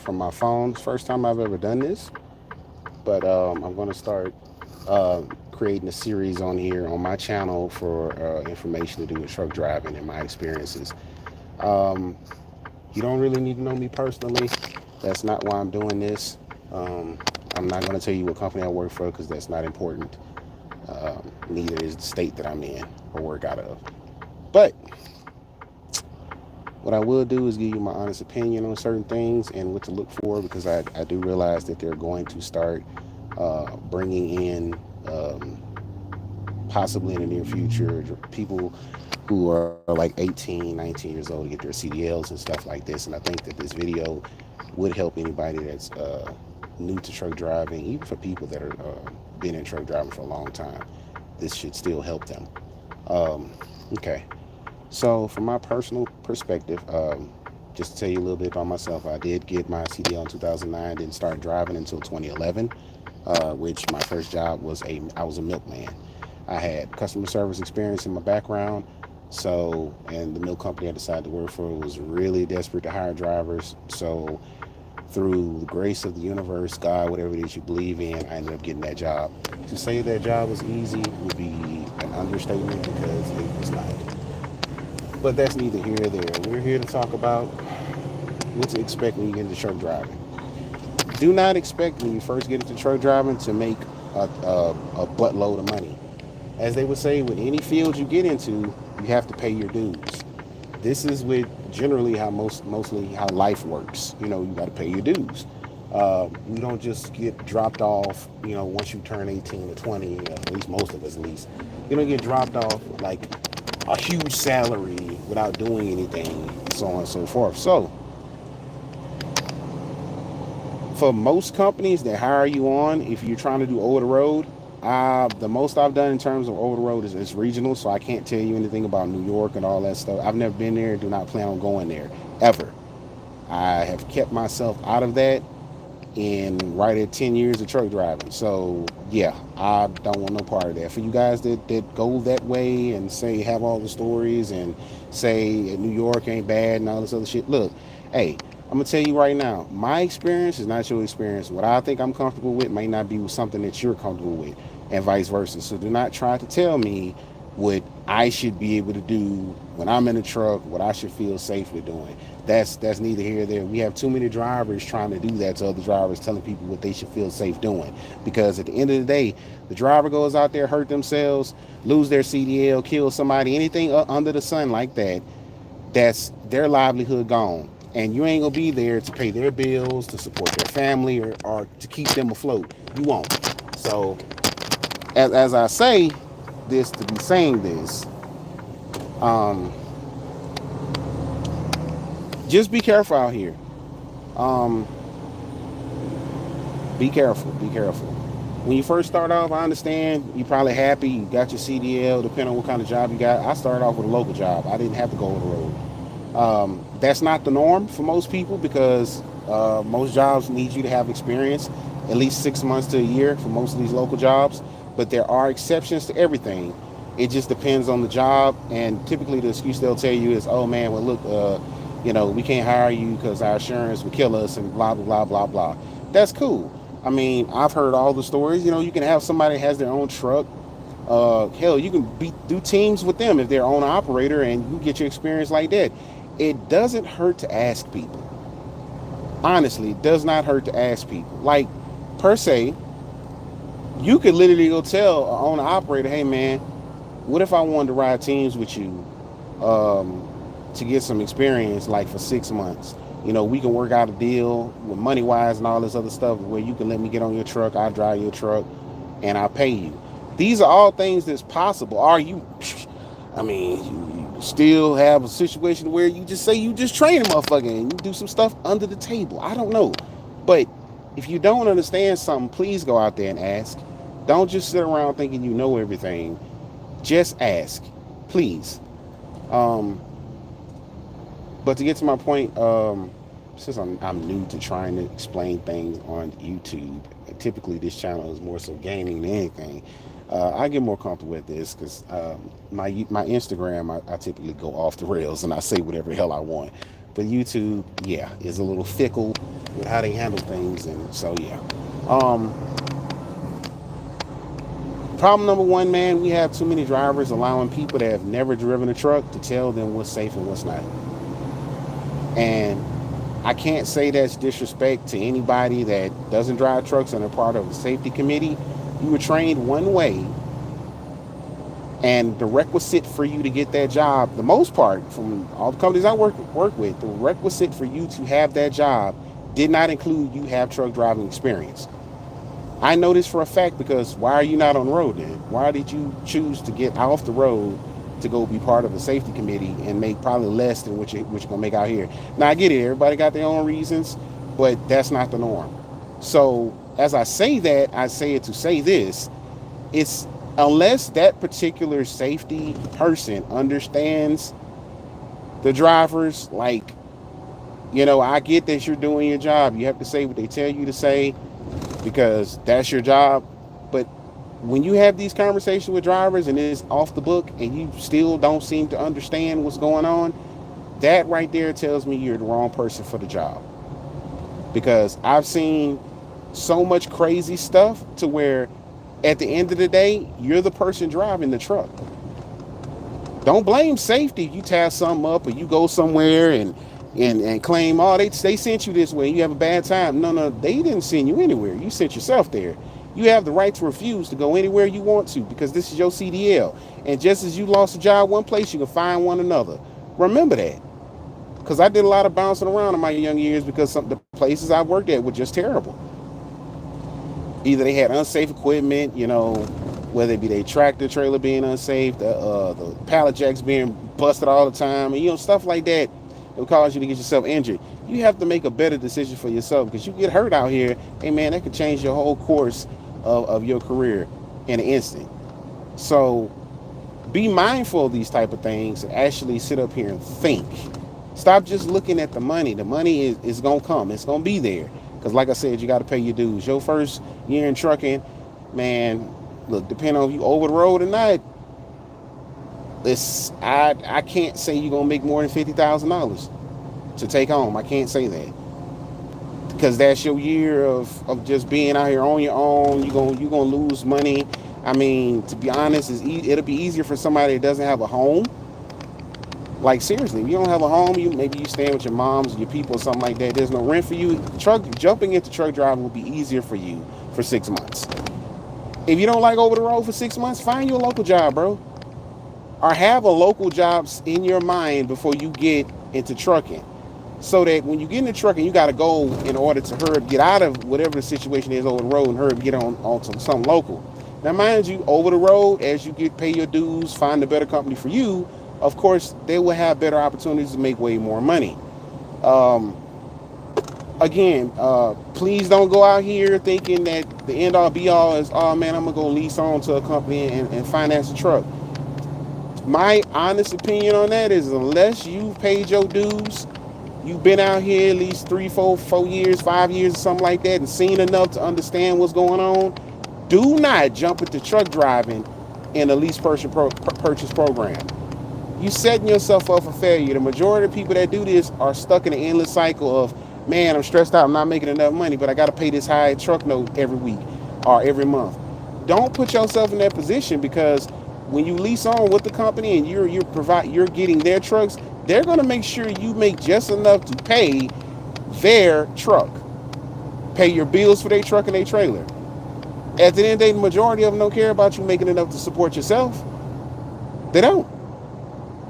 from my phone. It's the first time I've ever done this, but I'm going to start uh, creating a series on here on my channel for information to do with truck driving and my experiences. Um, you don't really need to know me personally. That's not why I'm doing this. Um, I'm not going to tell you what company I work for because that's not important. Neither is the state that I'm in or work out of. But what I will do is give you my honest opinion on certain things and what to look for because I do realize that they're going to start bringing in, possibly in the near future, people who are like 18, 19 years old to get their CDLs and stuff like this. And I think that this video would help anybody that's new to truck driving, even for people that are been in truck driving for a long time. This should still help them. Um, okay. So, from my personal perspective, just to tell you a little bit about myself, I did get my CDL in 2009. Didn't start driving until 2011, which my first job was I was a milkman. I had customer service experience in my background. So, and the milk company I decided to work for was really desperate to hire drivers. So, through the grace of the universe, God, whatever it is you believe in, I ended up getting that job. To say that job was easy would be an understatement because it was not. But that's neither here nor there. We're here to talk about what to expect when you get into truck driving. Do not expect when you first get into truck driving to make a buttload of money. As they would say, with any field you get into, you have to pay your dues. This is with generally how mostly how life works. You know, you got to pay your dues. We don't just get dropped off. You know, once you turn 18 or 20, at least most of us, at least, you don't get dropped off like a huge salary without doing anything, so on and so forth. So, for most companies that hire you on, if you're trying to do over the road, the most I've done in terms of over the road is regional, so I can't tell you anything about New York and all that stuff. I've never been there, do not plan on going there ever. I have kept myself out of that in right at 10 years of truck driving. So, yeah, I don't want no part of that. For you guys that go that way and say, have all the stories and say New York ain't bad and all this other shit, look, hey, I'm going to tell you right now, my experience is not your experience. What I think I'm comfortable with may not be something that you're comfortable with, and vice versa. So do not try to tell me what I should be able to do when I'm in a truck, what I should feel safe with doing. That's neither here nor there. We have too many drivers trying to do that to other drivers, telling people what they should feel safe doing. Because at the end of the day, the driver goes out there, hurt themselves, lose their CDL, kill somebody, anything under the sun like that, that's their livelihood gone. And you ain't gonna be there to pay their bills, to support their family, or to keep them afloat. You won't. So, as I say this to be saying this, um, just be careful out here. Um, be careful. Be careful. When you first start off, I understand you're probably happy. You got your CDL, depending on what kind of job you got. I started off with a local job. I didn't have to go on the road. That's not the norm for most people because most jobs need you to have experience, at least 6 months to a year for most of these local jobs. But there are exceptions to everything. It just depends on the job. And typically, the excuse they'll tell you is, "Oh man, well look, we can't hire you because our insurance would kill us," and blah blah blah blah blah. That's cool. I mean, I've heard all the stories. You know, you can have somebody that has their own truck. Hell, you can do teams with them if they're owner operator, and you get your experience like that. It doesn't hurt to ask people. Honestly, it does not hurt to ask people. Like, per se, you could literally go tell an owner operator, "Hey man, what if I wanted to ride teams with you to get some experience, like for 6 months? You know, we can work out a deal with money wise and all this other stuff where you can let me get on your truck, I drive your truck, and I pay you." These are all things that's possible. Are you? I mean, you still have a situation where you just say you just train a motherfucker and you do some stuff under the table. I don't know, but if you don't understand something, please go out there and ask. Don't just sit around thinking you know everything. Just ask, please. Um, but to get to my point, since I'm new to trying to explain things on YouTube, and typically this channel is more so gaming than anything. I get more comfortable with this because my Instagram, I typically go off the rails and I say whatever the hell I want. But YouTube, yeah, is a little fickle. with how they handle things. And so, yeah. Um, Problem number one, man, we have too many drivers allowing people that have never driven a truck to tell them what's safe and what's not. And I can't say that's disrespect to anybody that doesn't drive trucks and are part of a safety committee. You were trained one way, and the requisite for you to get that job, the most part, from all the companies I work with, the requisite for you to have that job did not include you have truck driving experience. I know this for a fact because why are you not on the road then? Why did you choose to get off the road to go be part of a safety committee and make probably less than what you're gonna make out here? Now I get it, everybody got their own reasons, but that's not the norm. So as I say that, I say it to say this: it's unless that particular safety person understands the drivers, like, I get that you're doing your job. You have to say what they tell you to say because that's your job. But when you have these conversations with drivers and it's off the book and you still don't seem to understand what's going on, that right there tells me you're the wrong person for the job. Because I've seen so much crazy stuff to where at the end of the day, you're the person driving the truck. Don't blame safety if you tie something up or you go somewhere and claim, oh, they sent you this way, you have a bad time. No, they didn't send you anywhere. You sent yourself there. You have the right to refuse to go anywhere you want to because this is your CDL. And just as you lost a job one place, you can find one another. Remember that. Because I did a lot of bouncing around in my young years because some of the places I worked at were just terrible. Either they had unsafe equipment, whether it be their tractor trailer being unsafe, the pallet jacks being busted all the time, and stuff like that. It will cause you to get yourself injured. You have to make a better decision for yourself because you get hurt out here, hey man, that could change your whole course of your career in an instant. So be mindful of these type of things and actually sit up here and think. Stop just looking at the money. The money is going to come. It's going to be there. Because like I said, you got to pay your dues. Your first year in trucking, man, look, depending on if you over the road or not, I can't say you're going to make more than $50,000 to take home. I can't say that. Because that's your year of just being out here on your own. You're gonna lose money. I mean, to be honest, it'll be easier for somebody that doesn't have a home. Like seriously, if you don't have a home, maybe you staying with your moms, your people, or something like that. There's no rent for you. Jumping into truck driving will be easier for you for 6 months. If you don't like over the road for 6 months, find you a local job, bro. Or have a local jobs in your mind before you get into trucking. So that when you get into trucking, you got to go in order to hurry up, get out of whatever the situation is over the road and hurry up, get on to something local. Now, mind you, over the road, as you pay your dues, find a better company for you, of course, they will have better opportunities to make way more money. Again, please don't go out here thinking that the end all be all is, oh man, I'm going to go lease on to a company and finance a truck. My honest opinion on that is unless you've paid your dues, you've been out here at least 3, 4 years, 5 years, or something like that, and seen enough to understand what's going on, do not jump into truck driving in a lease purchase program. You setting yourself up for failure. The majority of people that do this are stuck in an endless cycle of, man, I'm stressed out, I'm not making enough money, but I got to pay this high truck note every week or every month. Don't put yourself in that position because when you lease on with the company and you're getting their trucks, they're going to make sure you make just enough to pay their truck, pay your bills for their truck and their trailer. At the end of the day, the majority of them don't care about you making enough to support yourself. They don't.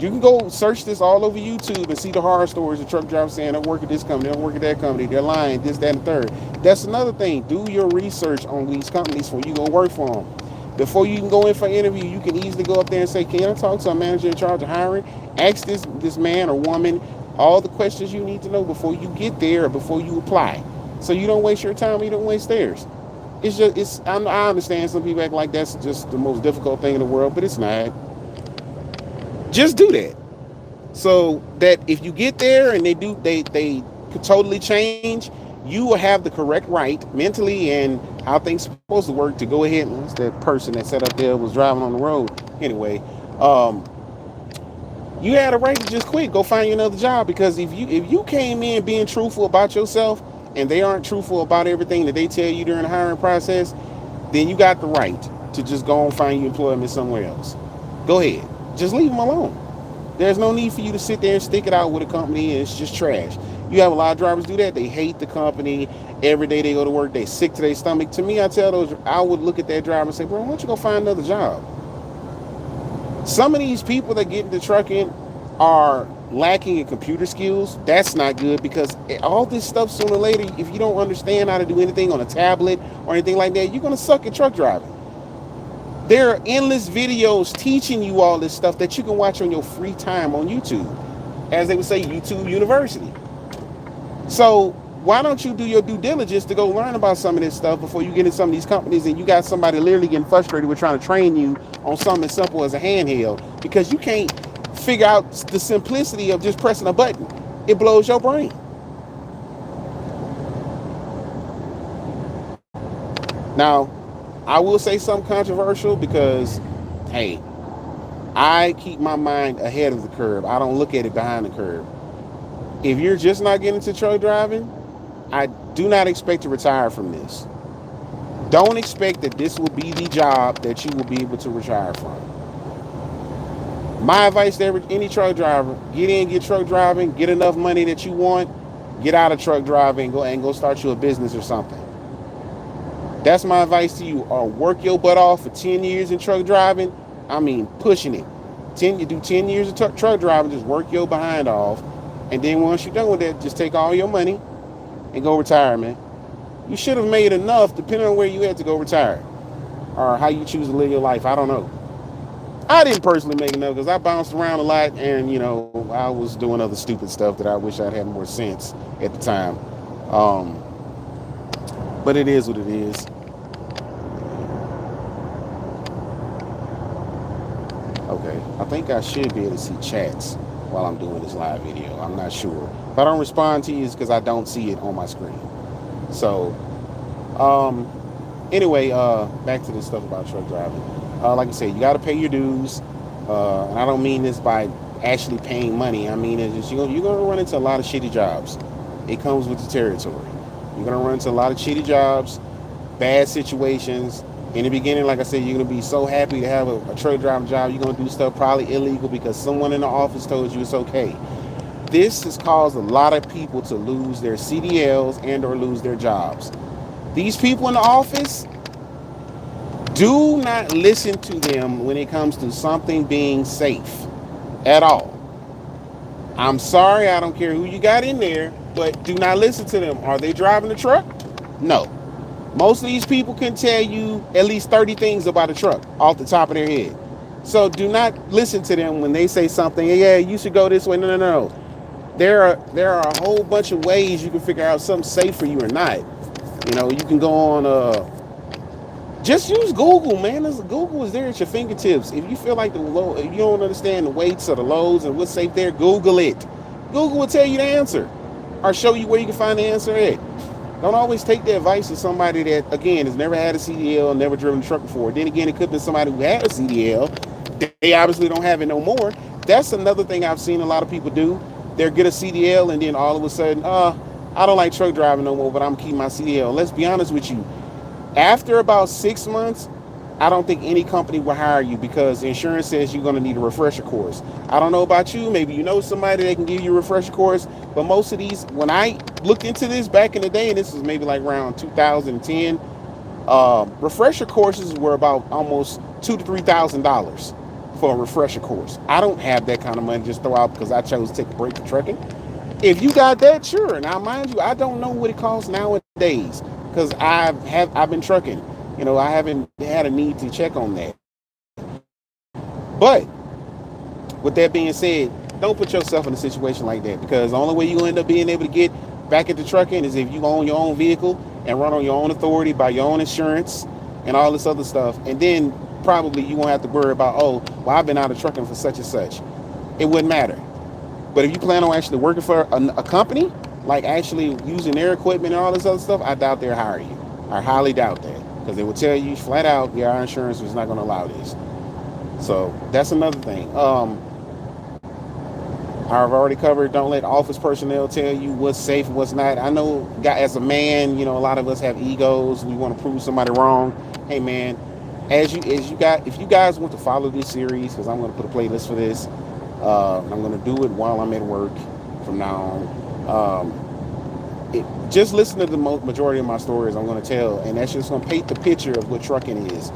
You can go search this all over YouTube and see the horror stories of truck drivers saying, I work at this company, I work at that company, they're lying, this, that, and third. That's another thing. Do your research on these companies before you go work for them. Before you can go in for an interview, you can easily go up there and say, can I talk to a manager in charge of hiring? Ask this man or woman all the questions you need to know before you get there or before you apply. So you don't waste your time, you don't waste theirs. I understand some people act like that's just the most difficult thing in the world, but it's not. Just do that. So that if you get there and they could totally change, you will have the correct right mentally and how things are supposed to work to go ahead and that person that sat up there was driving on the road. Anyway, you had a right to just quit, go find you another job because if you came in being truthful about yourself, and they aren't truthful about everything that they tell you during the hiring process, then you got the right to just go and find you employment somewhere else. Go ahead. Just leave them alone. There's no need for you to sit there and stick it out with a company and it's just trash. You have a lot of drivers do that. They hate the company. Every day they go to work, they sick to their stomach. To me, I would look at that driver and say, bro, why don't you go find another job? Some of these people that get into trucking are lacking in computer skills. That's not good, because all this stuff, sooner or later, if you don't understand how to do anything on a tablet or anything like that, you're going to suck at truck driving. There are endless videos teaching you all this stuff that you can watch on your free time on YouTube. As they would say, YouTube University. So why don't you do your due diligence to go learn about some of this stuff before you get in some of these companies and you got somebody literally getting frustrated with trying to train you on something as simple as a handheld because you can't figure out the simplicity of just pressing a button. It blows your brain. Now, I will say something controversial because, hey, I keep my mind ahead of the curve. I don't look at it behind the curve. If you're just not getting into truck driving, I do not expect to retire from this. Don't expect that this will be the job that you will be able to retire from. My advice to any truck driver: get in, get truck driving, get enough money that you want, get out of truck driving, go start you a business or something. That's my advice to you. Or work your butt off for 10 years in truck driving. I mean, pushing it. You do 10 years of truck driving, just work your behind off. And then once you're done with that, just take all your money and go retire, man. You should have made enough, depending on where you had, to go retire. Or how you choose to live your life, I don't know. I didn't personally make enough because I bounced around a lot, and I was doing other stupid stuff that I wish I'd had more sense at the time. But it is what it is. Okay, I think I should be able to see chats while I'm doing this live video. I'm not sure. If I don't respond to you, it's because I don't see it on my screen. So, anyway, back to this stuff about truck driving. Like I said, you got to pay your dues. And I don't mean this by actually paying money. I mean, it's just, you're going to run into a lot of shitty jobs. It comes with the territory. You're going to run into a lot of shitty jobs, bad situations. In the beginning, like I said, you're going to be so happy to have a truck driving job. You're going to do stuff probably illegal because someone in the office told you it's okay. This has caused a lot of people to lose their CDLs and or lose their jobs. These people in the office, do not listen to them when it comes to something being safe at all. I'm sorry, I don't care who you got in there, but do not listen to them. Are they driving the truck? No. Most of these people can tell you at least 30 things about a truck off the top of their head. So do not listen to them when they say something, yeah, you should go this way. No. There are a whole bunch of ways you can figure out something's safe for you or not. You can go on, just use Google, man. Google is there at your fingertips. If you feel like if you don't understand the weights or the loads and what's safe there, Google it. Google will tell you the answer or show you where you can find the answer at. Don't always take the advice of somebody that, again, has never had a CDL, never driven a truck before. Then again, it could have been somebody who had a CDL. They obviously don't have it no more. That's another thing I've seen a lot of people do. They'll get a CDL and then all of a sudden, I don't like truck driving no more, but I'm keeping my CDL. Let's be honest with you. After about 6 months, I don't think any company will hire you because insurance says you're going to need a refresher course. I don't know about you. Maybe you know somebody that can give you a refresher course. But most of these, when I looked into this back in the day, and this was maybe like around 2010, refresher courses were about almost $2,000 to $3,000 for a refresher course. I don't have that kind of money to just throw out because I chose to take a break from trucking. If you got that, sure. Now, mind you, I don't know what it costs nowadays because I've been trucking. I haven't had a need to check on that. But with that being said, don't put yourself in a situation like that, because the only way you end up being able to get back into trucking is if you own your own vehicle and run on your own authority, buy your own insurance and all this other stuff. And then probably you won't have to worry about, I've been out of trucking for such and such. It wouldn't matter. But if you plan on actually working for a company, like actually using their equipment and all this other stuff, I doubt they'll hire you. I highly doubt that, because they will tell you flat out, our insurance is not going to allow this. So that's another thing. I've already covered. Don't let office personnel tell you what's safe and what's not. I know, as a man, a lot of us have egos. We want to prove somebody wrong. Hey, man, if you guys want to follow this series, because I'm going to put a playlist for this. I'm going to do it while I'm at work from now on. Just listen to the majority of my stories I'm going to tell, and that's just going to paint the picture of what trucking is.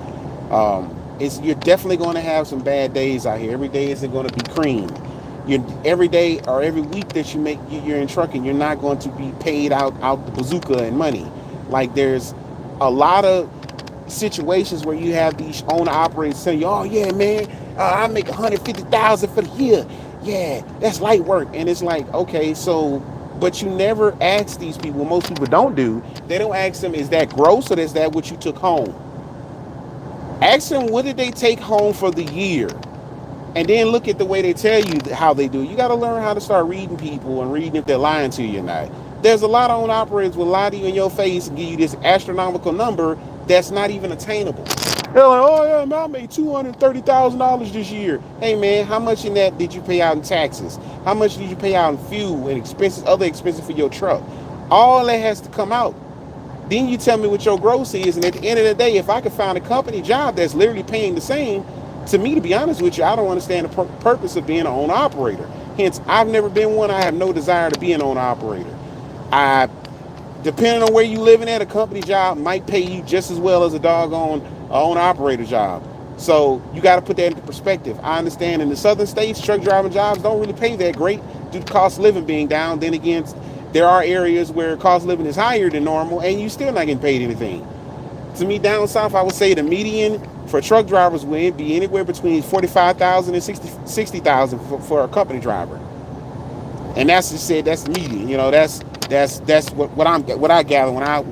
You're definitely going to have some bad days out here. Every day isn't going to be cream. Every day or every week that you're in trucking, you're not going to be paid out the bazooka and money. Like, there's a lot of situations where you have these owner operators saying, "Oh yeah, man, I make 150,000 for the year. Yeah, that's light work." And it's like, okay, so, but you never ask these people. Most people don't do. They don't ask them, is that gross or is that what you took home? Ask them, what did they take home for the year? And then look at the way they tell you how they do. You got to learn how to start reading people and reading if they're lying to you or not. There's a lot of owner operators will lie to you in your face and give you this astronomical number that's not even attainable. They're like, "Oh yeah, man, I made $230,000 this year." Hey man, how much in that did you pay out in taxes? How much did you pay out in fuel and expenses, other expenses for your truck? All that has to come out. Then you tell me what your gross is, and at the end of the day, if I could find a company job that's literally paying the same, to me, to be honest with you, I don't understand the purpose of being an owner operator. Hence, I've never been one. I have no desire to be an owner operator. I, depending on where you living at, a company job might pay you just as well as a doggone owner operator job. So you got to put that into perspective. I understand in the southern states, truck driving jobs don't really pay that great due to cost of living being down. Then again, there are areas where cost of living is higher than normal, and you still not getting paid anything. To me, down south, I would say the median for truck drivers would be anywhere between 45,000 and 60,000 for a company driver, and that's just said that's the median. That's what I gather when I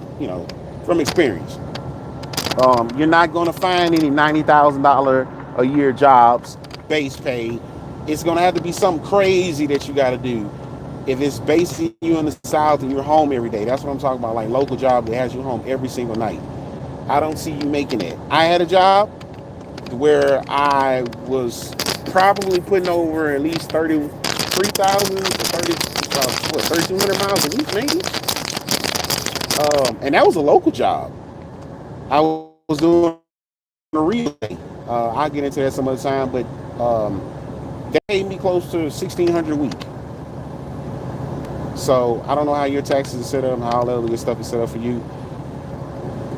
from experience. You're not going to find any $90,000 a year jobs base pay. It's going to have to be something crazy that you got to do. If it's basing you in the South and you're home every day, that's what I'm talking about. Like local job that has you home every single night. I don't see you making it. I had a job where I was probably putting over at least 33,000 to 3,200 miles a week, maybe. And that was a local job. I was doing a relay. I'll get into that some other time, but that paid me close to 1,600 a week. So I don't know how your taxes are set up and how all that other good stuff is set up for you.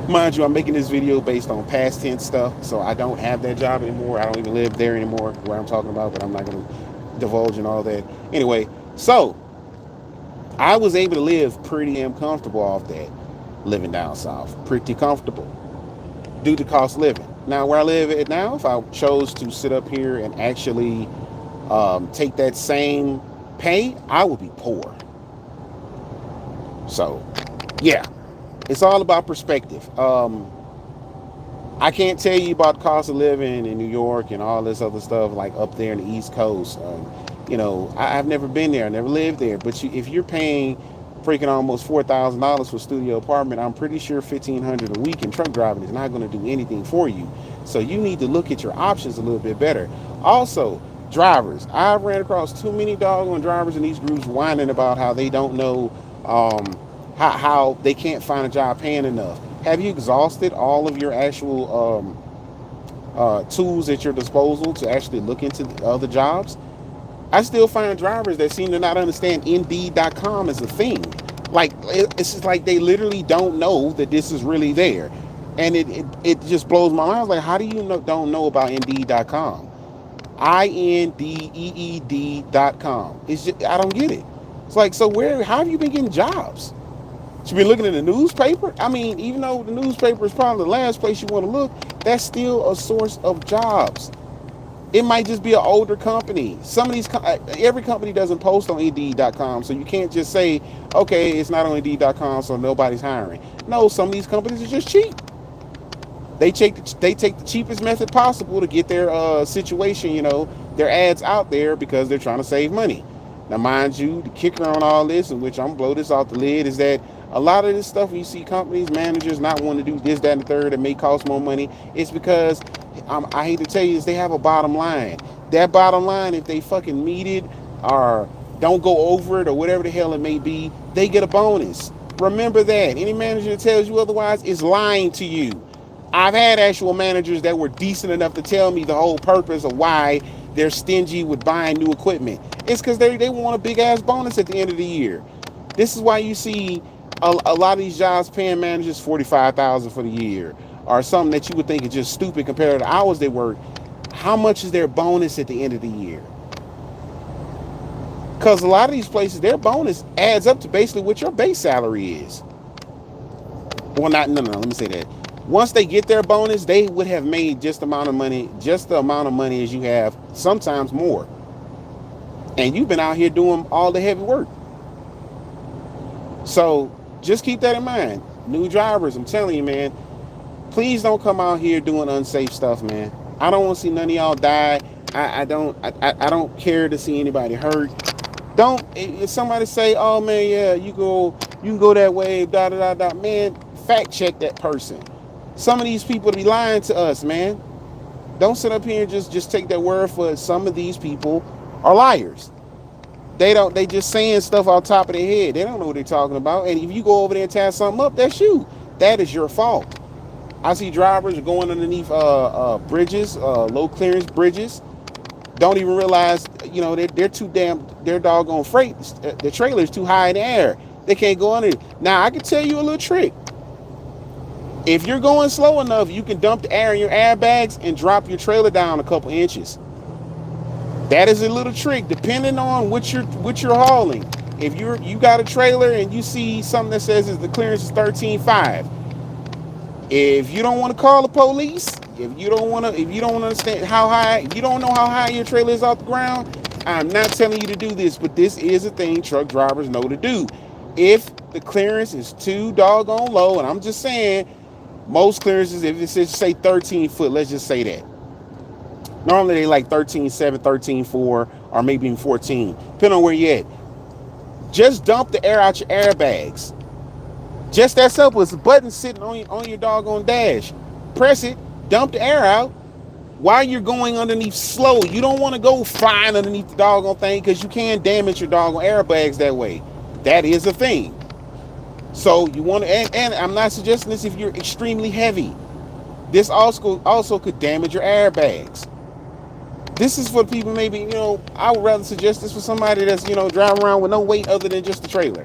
Mind you, I'm making this video based on past tense stuff, so I don't have that job anymore. I don't even live there anymore, where I'm talking about, but I'm not going to divulge and all that. Anyway, so I was able to live pretty damn comfortable off that, living down south. Pretty comfortable due to cost of living. Now, where I live at now, if I chose to sit up here and actually take that same pay, I would be poor. So, yeah, it's all about perspective. I can't tell you about cost of living in New York and all this other stuff like up there in the East Coast. I've never been there, I never lived there. But if you're paying freaking almost $4,000 for a studio apartment, I'm pretty sure $1,500 a week in truck driving is not going to do anything for you. So you need to look at your options a little bit better. Also, drivers. I've ran across too many doggone drivers in these groups whining about how they don't know how they can't find a job paying enough. Have you exhausted all of your actual tools at your disposal to actually look into other jobs? I still find drivers that seem to not understand Indeed.com as a thing. Like, it's just like they literally don't know that this is really there. And it just blows my mind. I was like, how do you don't know about Indeed.com? Indeed.com. It's just, I don't get it. It's like, so how have you been getting jobs? You've been looking in the newspaper? I mean, even though the newspaper is probably the last place you want to look, that's still a source of jobs. It might just be an older company. Some of these, every company doesn't post on Indeed.com, so you can't just say, okay, it's not on Indeed.com, so nobody's hiring. No, some of these companies are just cheap. They take the cheapest method possible to get their situation, their ads out there because they're trying to save money. Now, mind you, the kicker on all this, in which I'm blow this off the lid, is that a lot of this stuff, when you see companies, managers not wanting to do this, that, and the third, that may cost more money, it's because, I hate to tell you, is they have a bottom line. That bottom line, if they fucking meet it, or don't go over it or whatever the hell it may be, they get a bonus. Remember that. Any manager that tells you otherwise is lying to you. I've had actual managers that were decent enough to tell me the whole purpose of why they're stingy with buying new equipment. It's because they want a big ass bonus at the end of the year. This is why you see a lot of these jobs paying managers $45,000 for the year, or something that you would think is just stupid compared to the hours they work. How much is their bonus at the end of the year? Because a lot of these places, their bonus adds up to basically what your base salary is. Well, not no, let me say that. Once they get their bonus, they would have made just the amount of money as you have, sometimes more. And you've been out here doing all the heavy work. So just keep that in mind. New drivers, I'm telling you, man, please don't come out here doing unsafe stuff, man. I don't want to see none of y'all die. I don't care to see anybody hurt. Don't, if somebody say, oh man, yeah, you can go that way, da da da da, man, fact check that person. Some of these people be lying to us, man. Don't sit up here and just take their word for it. Some of these people are liars. They just saying stuff off the top of their head. They don't know what they're talking about. And if you go over there and tie something up, that's you. That is your fault. I see drivers going underneath bridges, low clearance bridges. Don't even realize, they're too damn, their doggone freight, the trailer's too high in the air. They can't go under it. Now, I can tell you a little trick. If you're going slow enough, you can dump the air in your airbags and drop your trailer down a couple inches. That is a little trick, depending on what you're hauling. If you got a trailer and you see something that says the clearance is 13.5, if you don't want to call the police, if you don't understand how high, you don't know how high your trailer is off the ground, I'm not telling you to do this, but this is a thing truck drivers know to do. If the clearance is too doggone low, and I'm just saying, most clearances, if it says say 13 foot, let's just say that. Normally they like 13.7, 13.4, or maybe even 14, depending on where you're at. Just dump the air out your airbags. Just that simple. It's a button sitting on your doggone dash. Press it, dump the air out while you're going underneath slow. You don't want to go flying underneath the doggone thing because you can damage your doggone airbags that way. That is a thing. So you want to, and I'm not suggesting this if you're extremely heavy. This also could damage your airbags. This is for people maybe, I would rather suggest this for somebody that's, driving around with no weight other than just the trailer.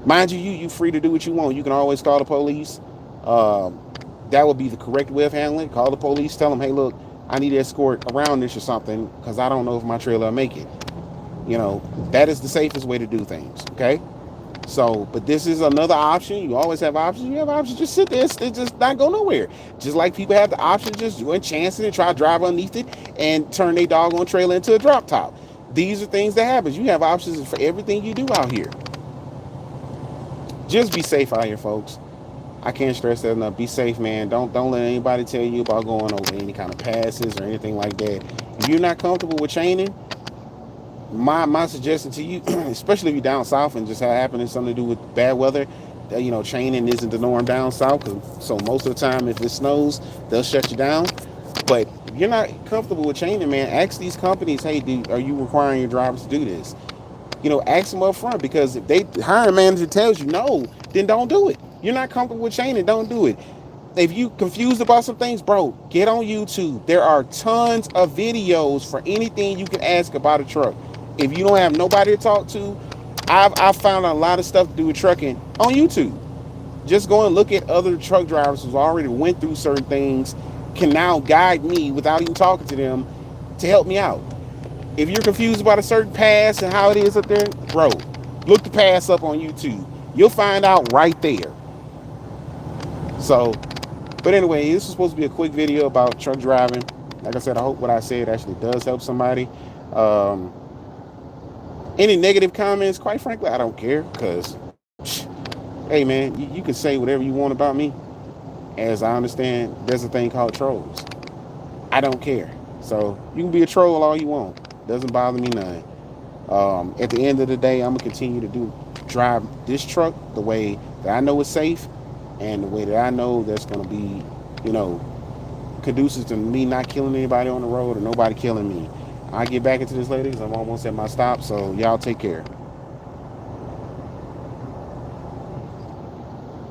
Mind you, you free to do what you want. You can always call the police. That would be the correct way of handling it. Call the police, tell them, hey, look, I need to escort around this or something because I don't know if my trailer will make it. That is the safest way to do things, okay? So, but this is another option. You always have options. You have options. Just sit there. It's just not go nowhere. Just like people have the option to just join chancing and try to drive underneath it and turn their doggone trailer into a drop top. These are things that happen. You have options for everything you do out here. Just be safe out here, folks. I can't stress that enough. Be safe, man. Don't let anybody tell you about going over any kind of passes or anything like that. If you're not comfortable with chaining, my suggestion to you, especially if you're down south and just happening something to do with bad weather, chaining isn't the norm down south. So most of the time, if it snows, they'll shut you down. But if you're not comfortable with chaining, man, ask these companies, hey, are you requiring your drivers to do this? Ask them up front, because if they hiring manager tells you no, then don't do it. You're not comfortable with chaining, don't do it. If you confused about some things, bro, get on YouTube. There are tons of videos for anything you can ask about a truck. If you don't have nobody to talk to, I've found a lot of stuff to do with trucking on YouTube. Just go and look at other truck drivers who've already went through certain things, can now guide me without even talking to them to help me out. If you're confused about a certain pass and how it is up there, bro, look the pass up on YouTube. You'll find out right there. So, but anyway, this is supposed to be a quick video about truck driving. Like I said, I hope what I said actually does help somebody. Any negative comments, quite frankly, I don't care, because, hey man, you can say whatever you want about me. As I understand, there's a thing called trolls. I don't care. So you can be a troll all you want. Doesn't bother me none. At the end of the day, I'm gonna continue to drive this truck the way that I know is safe, and the way that I know that's gonna be, conducive to me not killing anybody on the road or nobody killing me. I get back into this later because I'm almost at my stop. So y'all take care.